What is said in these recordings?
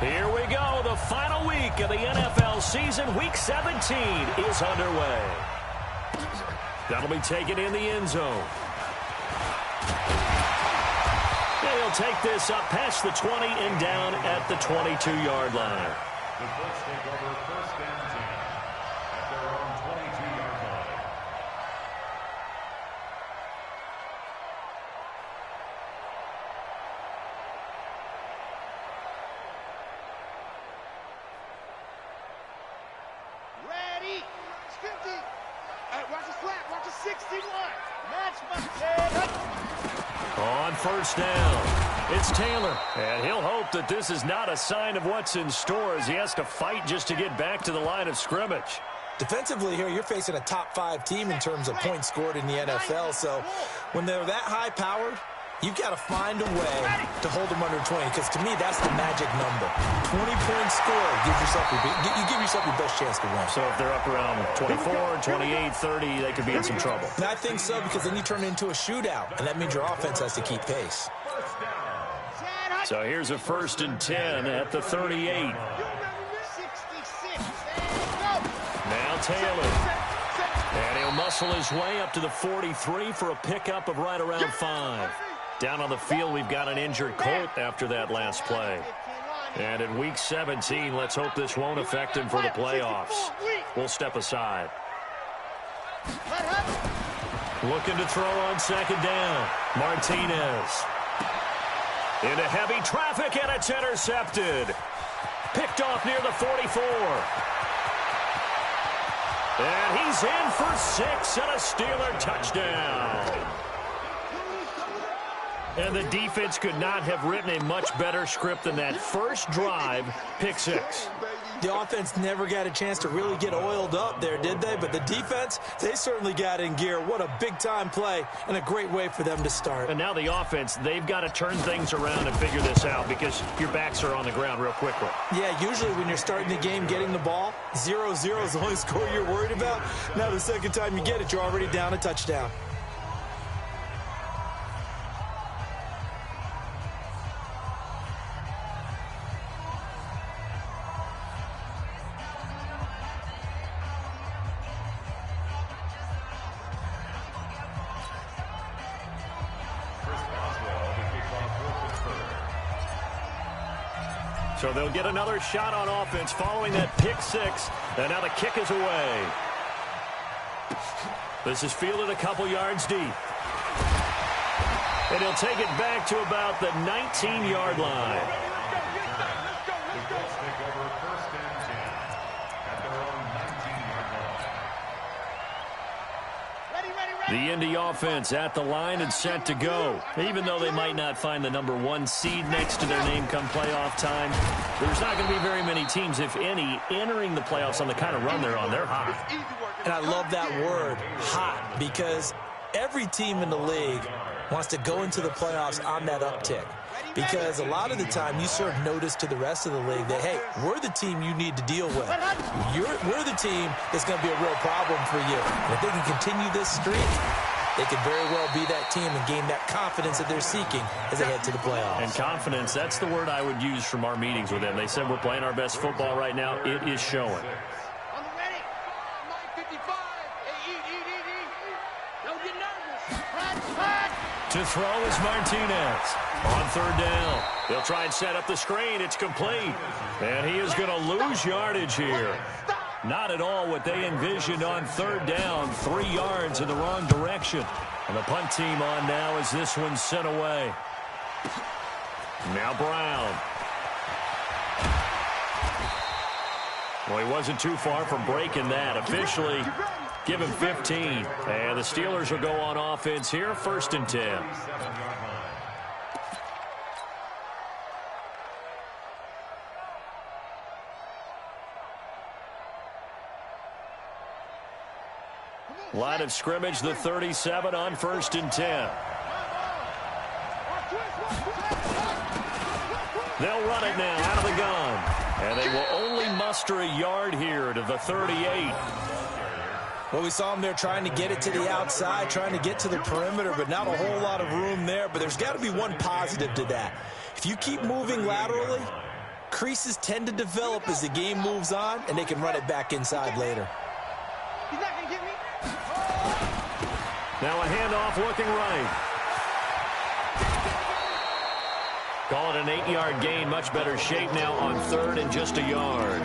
Here we go. The final week of the NFL season. Week 17 is underway. That'll be taken in the end zone. And he'll take this up past the 20 and down at the 22-yard line. The Colts take over first and 10 at their own 22-yard line. Ready? 50. Watch the flat. Watch the 61. Match my head. On first down, it's Taylor. And he'll hope that this is not a sign of what's in store as he has to fight just to get back to the line of scrimmage. Defensively here, you're facing a top-5 team in terms of points scored in the NFL. So when they're that high-powered, you've got to find a way to hold them under 20, because to me, that's the magic number. 20 points scored, you give yourself your best chance to win. So if they're up around 24, 28, 30, they could be in some trouble. And I think so, because then you turn it into a shootout, and that means your offense has to keep pace. So here's a first and 10 at the 38. Now Taylor. And he'll muscle his way up to the 43 for a pickup of right around 5. Down on the field, we've got an injured Colt after that last play. And in Week 17, let's hope this won't affect him for the playoffs. We'll step aside. Looking to throw on second down. Martinez. Into heavy traffic, and it's intercepted. Picked off near the 44. And he's in for 6 and a Steeler touchdown. And the defense could not have written a much better script than that first drive, pick 6. The offense never got a chance to really get oiled up there, did they? But the defense, they certainly got in gear. What a big-time play and a great way for them to start. And now the offense, they've got to turn things around and figure this out because your backs are on the ground real quickly. Yeah, usually when you're starting the game getting the ball, 0-0 is the only score you're worried about. Now the second time you get it, you're already down a touchdown. So they'll get another shot on offense following that pick 6. And now the kick is away. This is fielded a couple yards deep. And he'll take it back to about the 19-yard line. The Colts take over first and 10 at their own 19-yard line. The Indy offense at the line and set to go. Even though they might not find the number 1 seed next to their name come playoff time, there's not going to be very many teams, if any, entering the playoffs on the kind of run they're on. They're hot. And I love that word, hot, because every team in the league wants to go into the playoffs on that uptick. Because a lot of the time you serve notice to the rest of the league that, hey, we're the team you need to deal with. We're the team that's going to be a real problem for you. And if they can continue this streak, they could very well be that team and gain that confidence that they're seeking as they head to the playoffs. And confidence, that's the word I would use from our meetings with them. They said we're playing our best football right now. It is showing. To throw is Martinez. On third down, they'll try and set up the screen. It's complete. And he is going to lose yardage here. Not at all what they envisioned on third down. 3 yards in the wrong direction. And the punt team on now as this one's sent away. Now Brown. Well, he wasn't too far from breaking that. Officially, give him 15. And the Steelers will go on offense here, first and 10. Line of scrimmage, the 37 on first and 10. They'll run it now out of the gun. And they will only muster a yard here to the 38. Well, we saw them there trying to get it to the outside, trying to get to the perimeter, but not a whole lot of room there. But there's got to be one positive to that. If you keep moving laterally, Creases tend to develop as the game moves on, and they can run it back inside later. He's not gonna get me. Now a handoff looking right. Call it an 8-yard gain. Much better shape now on 3rd and just a yard.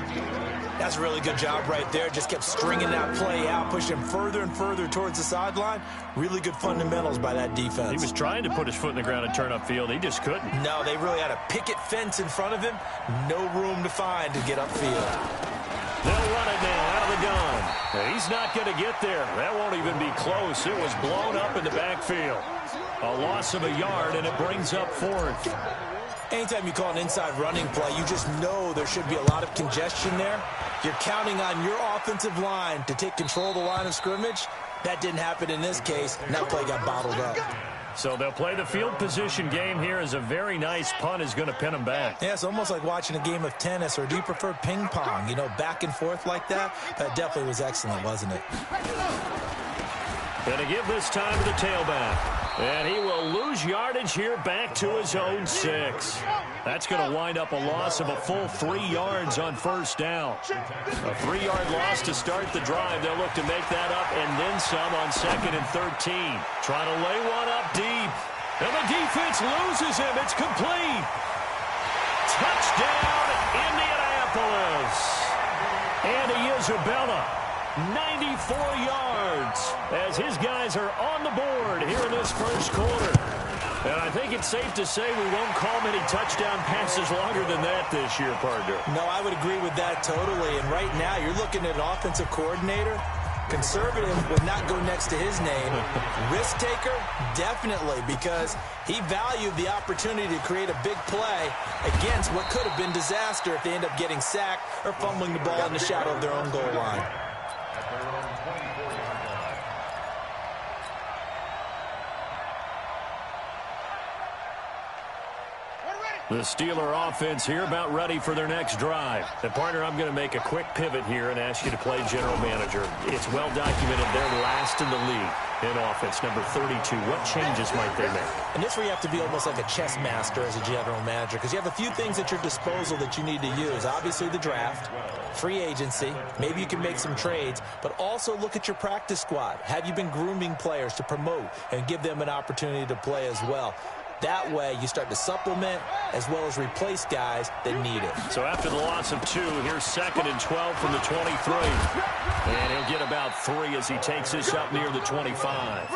That's a really good job right there. Just kept stringing that play out, pushing further and further towards the sideline. Really good fundamentals by that defense. He was trying to put his foot in the ground and turn upfield. He just couldn't. No, they really had a picket fence in front of him. No room to find to get upfield. They'll run it now out of the gun. He's not going to get there. That won't even be close. It was blown up in the backfield. A loss of a yard, and it brings up 4th. Anytime you call an inside running play, you just know there should be a lot of congestion there. You're counting on your offensive line to take control of the line of scrimmage. That didn't happen in this case, and that play got bottled up. So they'll play the field position game here as a very nice punt is going to pin them back. Yeah, it's almost like watching a game of tennis, or do you prefer ping pong? You know, back and forth like that? That definitely was excellent, wasn't it? Going to give this time to the tailback. And he will lose yardage here back to his own 6. That's going to wind up a loss of a full 3 yards on 1st down. A 3-yard loss to start the drive. They'll look to make that up and then some on 2nd and 13. Trying to lay one up deep. And the defense loses him. It's complete. Touchdown, Indianapolis. Andy Isabella. 94 yards as his guys are on the board here in this first quarter. And I think it's safe to say we won't call many touchdown passes longer than that this year, partner. No, I would agree with that totally. And right now you're looking at an offensive coordinator. Conservative would not go next to his name. Risk taker, definitely, because he valued the opportunity to create a big play against what could have been disaster if they end up getting sacked or fumbling the ball in the shadow of their own goal line. The Steeler offense here about ready for their next drive. And, partner, I'm going to make a quick pivot here and ask you to play general manager. It's well documented they're last in the league in offense, number 32. What changes might they make? And this is where you have to be almost like a chess master as a general manager, because you have a few things at your disposal that you need to use. Obviously the draft, free agency, maybe you can make some trades, but also look at your practice squad. Have you been grooming players to promote and give them an opportunity to play as well? That way, you start to supplement as well as replace guys that need it. So after the loss of 2, here's 2nd and 12 from the 23. And he'll get about 3 as he takes this up near the 25.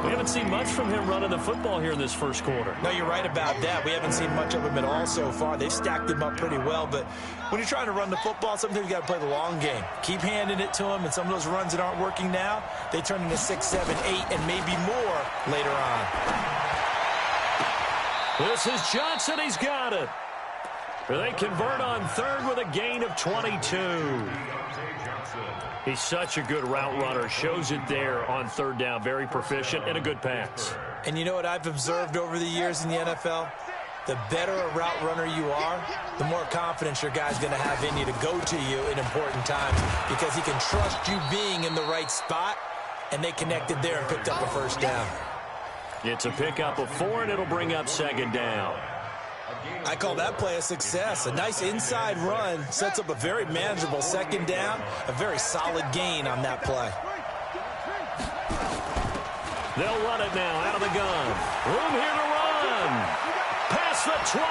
We haven't seen much from him running the football here in this first quarter. No, you're right about that. We haven't seen much of him at all so far. They've stacked him up pretty well, but when you're trying to run the football, sometimes you got to play the long game. Keep handing it to him, and some of those runs that aren't working now, they turn into 6, 7, 8, and maybe more later on. This is Johnson. He's got it. They convert on 3rd with a gain of 22. He's such a good route runner. Shows it there on 3rd down. Very proficient and a good pass. And you know what I've observed over the years in the NFL? The better a route runner you are, the more confidence your guy's going to have in you to go to you in important times, because he can trust you being in the right spot, and they connected there and picked up a 1st down. It's a pickup of 4, and it'll bring up 2nd down. I call that play a success. A nice inside run sets up a very manageable 2nd down, a very solid gain on that play. They'll run it now out of the gun. Room here to run. Past the 20.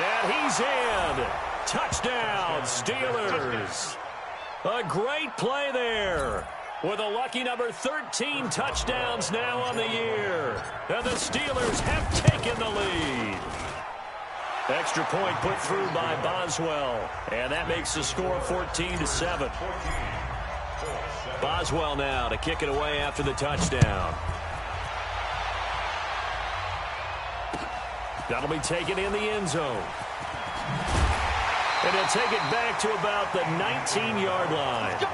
And he's in. Touchdown, Steelers. A great play there. With a lucky number 13 touchdowns now on the year. And the Steelers have taken the lead. Extra point put through by Boswell. And that makes the score 14-7. Boswell now to kick it away after the touchdown. That'll be taken in the end zone. And they'll take it back to about the 19-yard line.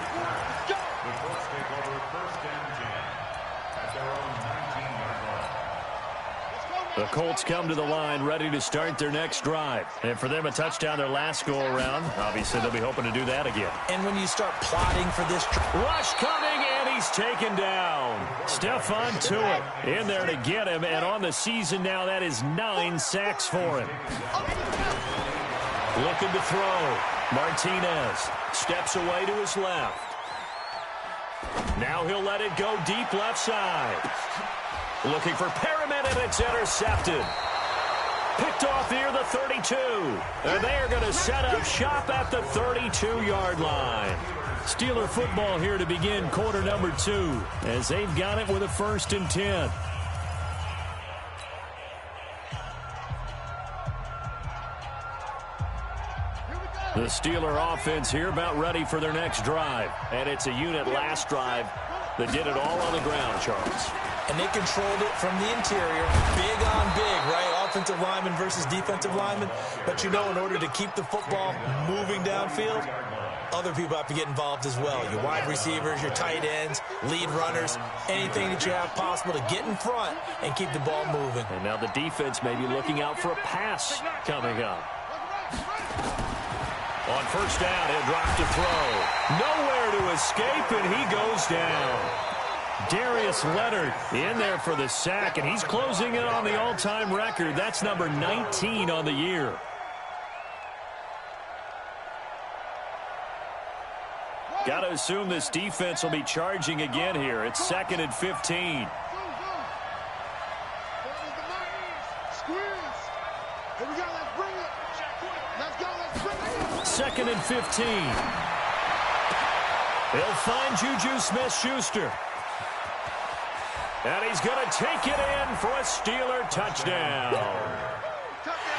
The Colts come to the line ready to start their next drive. And for them, a touchdown their last go-around. Obviously, they'll be hoping to do that again. And when you start plotting for this... Rush coming, and he's taken down. Stephon Tuitt in there to get him. And on the season now, that is 9 sacks for him. Looking to throw. Martinez steps away to his left. Now he'll let it go deep left side. Looking for Perriman, and it's intercepted. Picked off near the 32. And they are going to set up shop at the 32-yard line. Steeler football here to begin quarter number 2 as they've got it with a 1st and 10. The Steeler offense here about ready for their next drive. And it's a unit last drive that did it all on the ground, Charles. And they controlled it from the interior. Big on big, right? Offensive lineman versus defensive lineman. But you know, in order to keep the football moving downfield, other people have to get involved as well. Your wide receivers, your tight ends, lead runners, anything that you have possible to get in front and keep the ball moving. And now the defense may be looking out for a pass coming up. On 1st down, he'll drop to throw. Nowhere to escape, and he goes down. Darius Leonard in there for the sack, and he's closing in on the all-time record. That's number 19 on the year. Got to assume this defense will be charging again here. It's 2nd and 15. Second and 15. He'll find Juju Smith-Schuster. And he's going to take it in for a Steeler touchdown.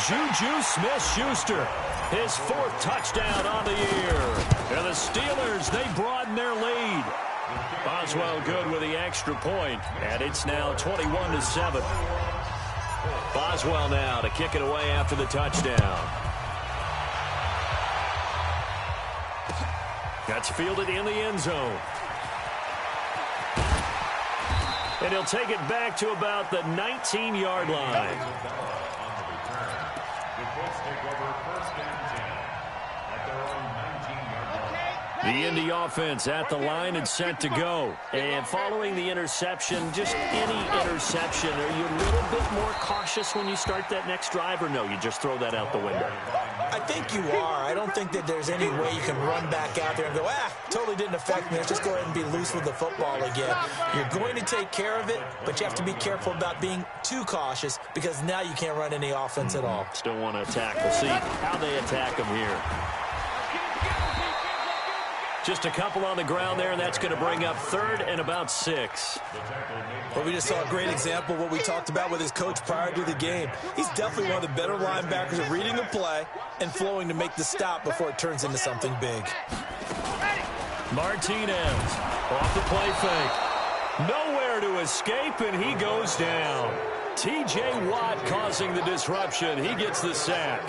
Juju Smith-Schuster, his 4th touchdown on the year. And the Steelers, they broaden their lead. Boswell good with the extra point, and it's now 21-7. Boswell now to kick it away after the touchdown. That's fielded in the end zone. And he'll take it back to about the 19-yard line. The Indy offense at the line and set to go. And following the interception, just any interception, are you a little bit more cautious when you start that next drive, or no, you just throw that out the window? I think you are. I don't think that there's any way you can run back out there and go, totally didn't affect me. Let's just go ahead and be loose with the football again. You're going to take care of it, but you have to be careful about being too cautious because now you can't run any offense at all. Still want to attack. We'll see how they attack them here. Just a couple on the ground there, and that's going to bring up 3rd and about 6. Well, we just saw a great example of what we talked about with his coach prior to the game. He's definitely one of the better linebackers at reading the play and flowing to make the stop before it turns into something big. Martinez off the play fake. Nowhere to escape, and he goes down. T.J. Watt causing the disruption. He gets the sack.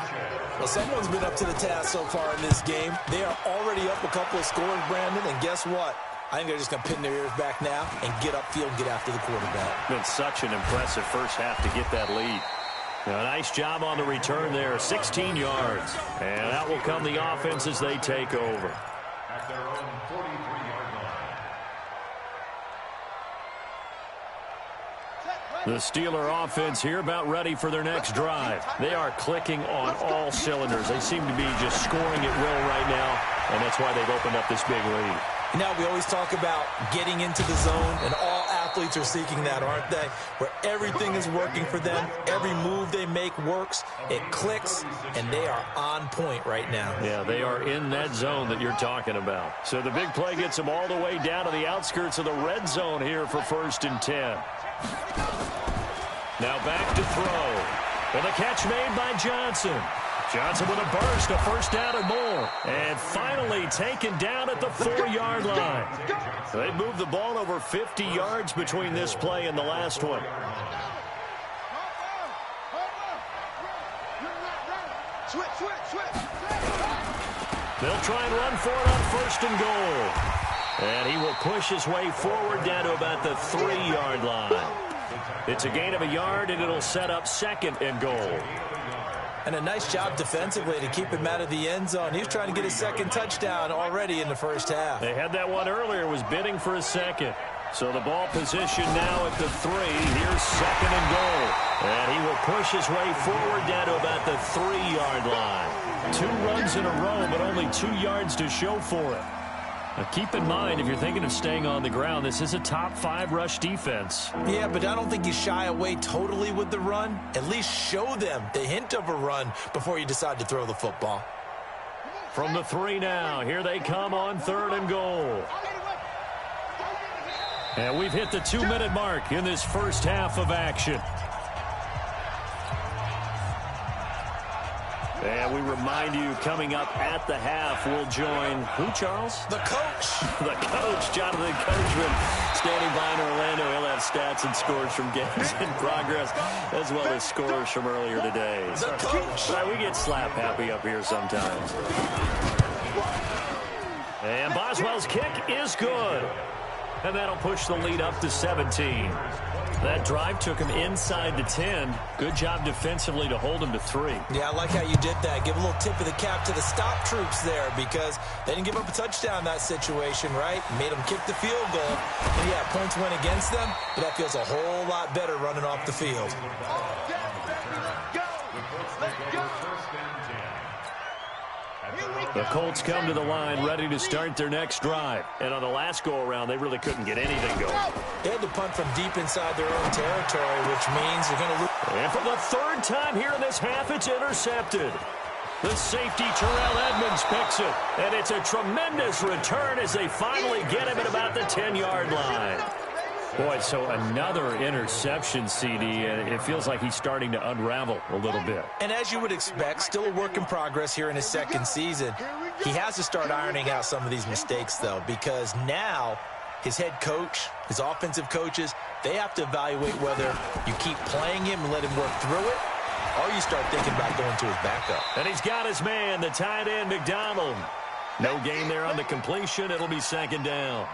Well, someone's been up to the task so far in this game. They are already up a couple of scores, Brandon, and guess what? I think they're just going to pin their ears back now and get upfield and get after the quarterback. Been such an impressive first half to get that lead. A nice job on the return there, 16 yards. And out will come the offense as they take over. At their own 43-yard line. The Steeler offense here about ready for their next drive. They are clicking on all cylinders. They seem to be just scoring at will right now, and that's why they've opened up this big lead. You know, we always talk about getting into the zone, and all athletes are seeking that, aren't they? Where everything is working for them, every move they make works, it clicks, and they are on point right now. Yeah, they are in that zone that you're talking about. So the big play gets them all the way down to the outskirts of the red zone here for 1st and 10. Now back to throw. And the catch made by Johnson. Johnson with a burst, a 1st down or more. And finally taken down at the 4-yard line. They moved the ball over 50 yards between this play and the last one. They'll try and run for it on 1st and goal. And he will push his way forward down to about the 3-yard line. It's a gain of a yard, and it'll set up 2nd and goal. And a nice job defensively to keep him out of the end zone. He was trying to get his 2nd touchdown already in the first half. They had that one earlier, was bidding for a 2nd. So the ball position now at the 3. Here's 2nd and goal. And he will push his way forward down to about the 3-yard line. 2 runs in a row, but only 2 yards to show for it. Now keep in mind, if you're thinking of staying on the ground, this is a top 5 rush defense. Yeah, but I don't think you shy away totally with the run. At least show them the hint of a run before you decide to throw the football. From the 3 now, here they come on 3rd and goal. And we've hit the 2-minute mark in this first half of action. And we remind you, coming up at the half, we'll join who, Charles? The coach. The coach, Jonathan Coachman, standing by in Orlando. He'll have stats and scores from games in progress, as well as scores from earlier today. The coach. We get slap happy up here sometimes. And Boswell's kick is good. And that'll push the lead up to 17. That drive took him inside the 10. Good job defensively to hold him to 3. Yeah, I like how you did that. Give a little tip of the cap to the stop troops there because they didn't give up a touchdown in that situation, right? Made them kick the field goal. And, yeah, points went against them, but that feels a whole lot better running off the field. The Colts come to the line ready to start their next drive. And on the last go-around, they really couldn't get anything going. They had to punt from deep inside their own territory, which means they're going to lose. And for the 3rd time here in this half, it's intercepted. The safety, Terrell Edmonds, picks it. And it's a tremendous return as they finally get him at about the 10-yard line. Boy, so another interception, CD, and it feels like he's starting to unravel a little bit. And as you would expect, still a work in progress here in his 2nd season. He has to start ironing out some of these mistakes, though, because now his head coach, his offensive coaches, they have to evaluate whether you keep playing him and let him work through it, or you start thinking about going to his backup. And he's got his man, the tight end, McDonald. No gain there on the completion. It'll be 2nd down.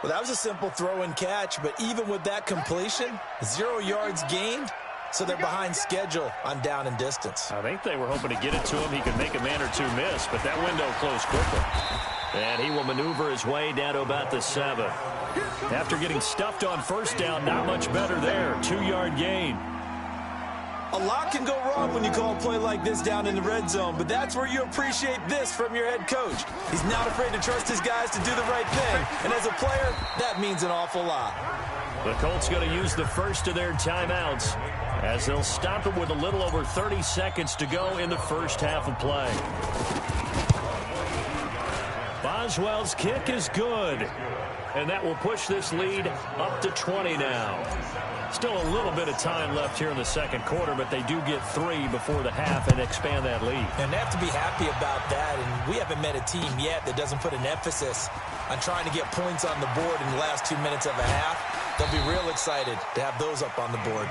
Well, that was a simple throw and catch, but even with that completion, 0 yards gained, so they're behind schedule on down and distance. I think they were hoping to get it to him. He could make a man or 2 miss, but that window closed quickly. And he will maneuver his way down to about the 7. After getting stuffed on 1st down, not much better there. 2-yard gain. A lot can go wrong when you call a play like this down in the red zone, but that's where you appreciate this from your head coach. He's not afraid to trust his guys to do the right thing, and as a player, that means an awful lot. The Colts going to use the first of their timeouts as they'll stop it with a little over 30 seconds to go in the first half of play. Boswell's kick is good, and that will push this lead up to 20 now. Still a little bit of time left here in the 2nd quarter, but they do get 3 before the half and expand that lead. And they have to be happy about that, and we haven't met a team yet that doesn't put an emphasis on trying to get points on the board in the last 2 minutes of a half. They'll be real excited to have those up on the board.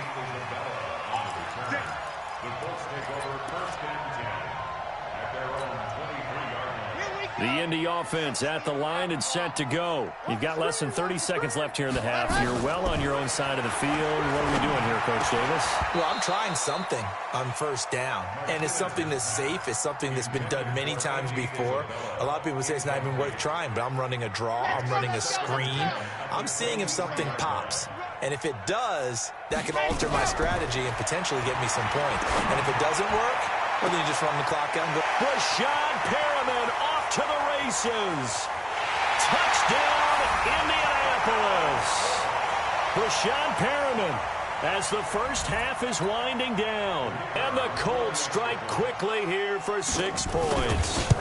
The Indy offense at the line and set to go. You've got less than 30 seconds left here in the half. You're well on your own side of the field. What are we doing here, Coach Davis? Well, I'm trying something on 1st down, and it's something that's safe. It's something that's been done many times before. A lot of people say it's not even worth trying, but I'm running a draw. I'm running a screen. I'm seeing if something pops. And if it does, that can alter my strategy and potentially get me some points. And if it doesn't work, well, then you just run the clock out and go. Rashad Perriman off to the races. Touchdown, Indianapolis. Rashad Perriman as the first half is winding down. And the Colts strike quickly here for 6 points.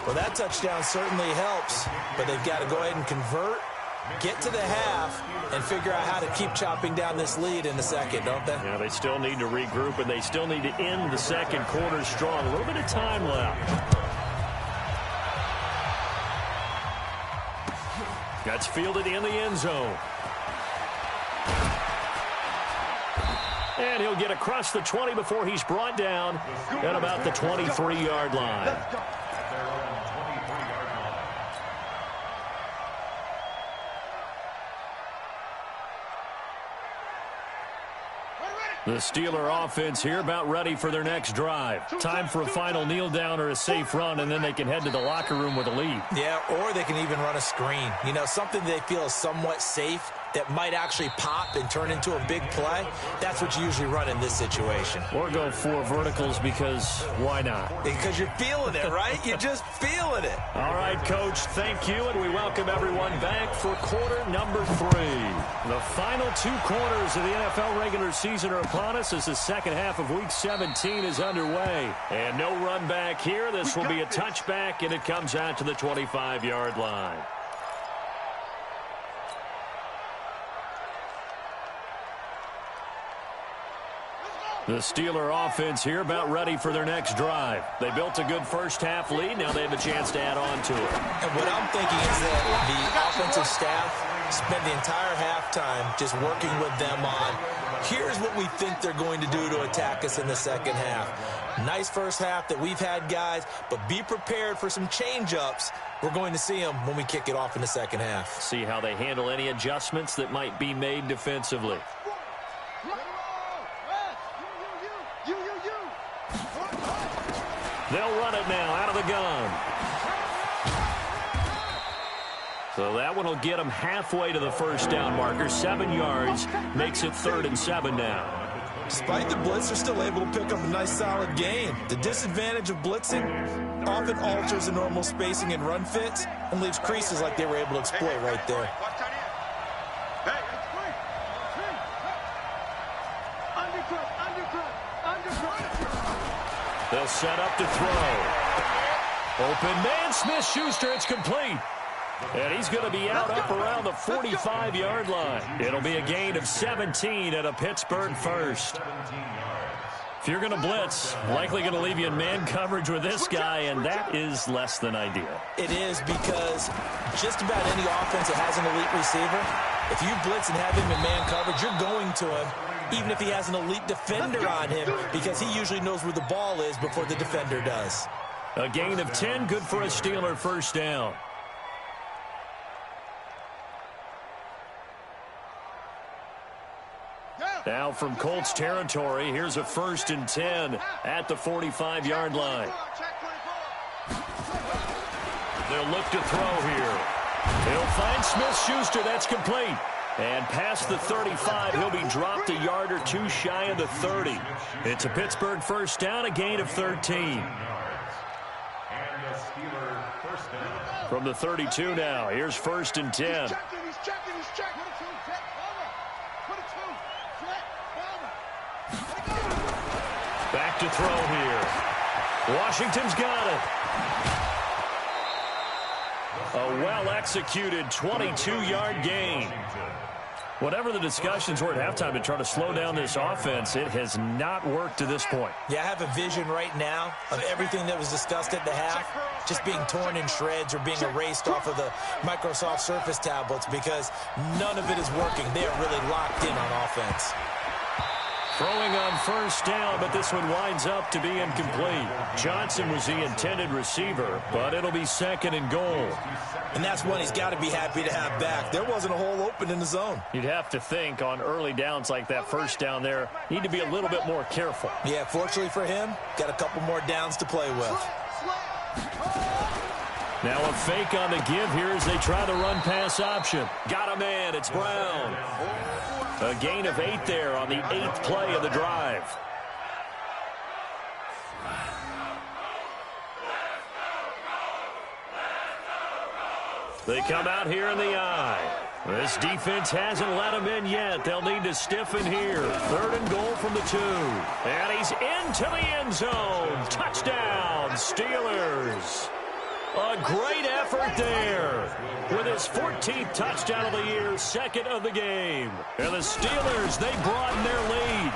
Well, that touchdown certainly helps, but they've got to go ahead and convert, get to the half, and figure out how to keep chopping down this lead in the 2nd, don't they? Yeah, they still need to regroup, and they still need to end the 2nd quarter strong. A little bit of time left. That's fielded in the end zone. And he'll get across the 20 before he's brought down at about the 23-yard line. The Steeler offense here about ready for their next drive. Time for a final kneel down or a safe run, and then they can head to the locker room with a lead. Yeah, or they can even run a screen. You know, something they feel is somewhat safe that might actually pop and turn into a big play. That's what you usually run in this situation. Or go 4 verticals because why not? Because you're feeling it, right? You're just feeling it. All right, Coach, thank you, and we welcome everyone back for quarter number 3. The final 2 quarters of the NFL regular season are upon us as the second half of Week 17 is underway. And no run back here. This will be a touchback, and it comes out to the 25-yard line. The Steeler offense here about ready for their next drive. They built a good first-half lead. Now they have a chance to add on to it. And what I'm thinking is that the offensive staff spent the entire halftime just working with them on, here's what we think they're going to do to attack us in the second half. Nice first half that we've had, guys, but be prepared for some change-ups. We're going to see them when we kick it off in the second half. See how they handle any adjustments that might be made defensively. They'll run it now out of the gun. So that one will get them halfway to the first down marker. 7 yards makes it 3rd and 7 now. Despite the blitz, they're still able to pick up a nice solid gain. The disadvantage of blitzing often alters the normal spacing and run fits and leaves creases like they were able to exploit right there. They'll set up to throw. Open man, Smith-Schuster, it's complete. And he's going to be out up around the 45-yard line. It'll be a gain of 17 at a Pittsburgh first. If you're going to blitz, likely going to leave you in man coverage with this guy, and that is less than ideal. It is, because just about any offense that has an elite receiver, if you blitz and have him in man coverage, you're going to him, even if he has an elite defender on him, because he usually knows where the ball is before the defender does. A gain of 10, good for a Steeler first down. Now from Colts territory, here's a 1st and 10 at the 45-yard line. They'll look to throw here. He'll find Smith-Schuster. That's complete. And past the 35, he'll be dropped a yard or 2 shy of the 30. It's a Pittsburgh first down, a gain of 13. From the 32 now, here's 1st and 10. Back to throw here. Washington's got it. A well-executed 22-yard gain. Whatever the discussions were at halftime to try to slow down this offense, it has not worked to this point. Yeah, I have a vision right now of everything that was discussed at the half just being torn in shreds or being erased off of the Microsoft Surface tablets, because none of it is working. They are really locked in on offense. Throwing on first down, but this one winds up to be incomplete. Johnson was the intended receiver, but it'll be 2nd and goal. And that's one he's got to be happy to have back. There wasn't a hole open in the zone. You'd have to think on early downs like that first down there, need to be a little bit more careful. Yeah, fortunately for him, got a couple more downs to play with. Now a fake on the give here as they try the run-pass option. Got a man, it's Brown. A gain of 8 there on the 8th play of the drive. They come out here in the eye. This defense hasn't let them in yet. They'll need to stiffen here. 3rd and goal from the 2. And he's into the end zone. Touchdown, Steelers. A great effort there with his 14th touchdown of the year, 2nd of the game. And the Steelers, they broaden their lead.